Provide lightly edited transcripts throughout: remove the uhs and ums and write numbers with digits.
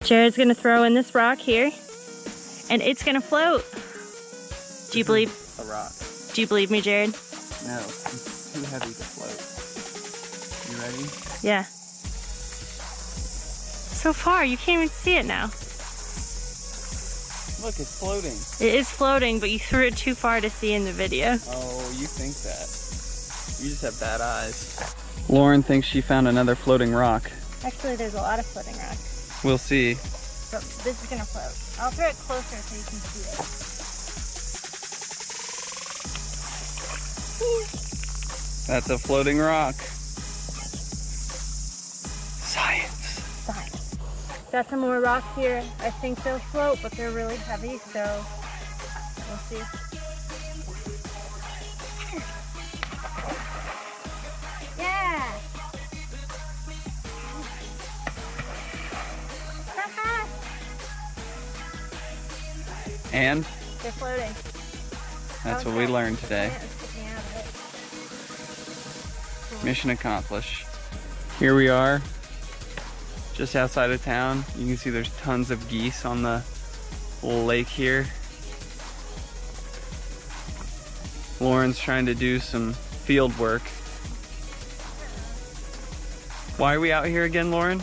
Jared's gonna throw in this rock here, and it's gonna float. Do you believe? A rock. Do you believe me, Jared? No, it's too heavy to float. You ready? Yeah. So far, you can't even see it now. Look, it's floating. It is floating, but you threw it too far to see in the video. Oh, you think that. You just have bad eyes. Lauren thinks she found another floating rock. Actually, there's a lot of floating rocks. We'll see. But this is gonna float. I'll throw it closer so you can see it. That's a floating rock. Science. Science. Got some more rocks here. I think they'll float, but they're really heavy, so we'll see. Yeah! And They're floating. that's what we learned today. Yeah, it's sticking out of it. Mission accomplished. Here we are, just outside of town. You can see there's tons of geese on the lake here. Lauren's trying to do some field work. Why are we out here again, Lauren?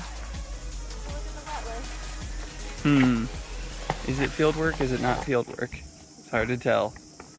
Is it field work? Is it not field work? It's hard to tell.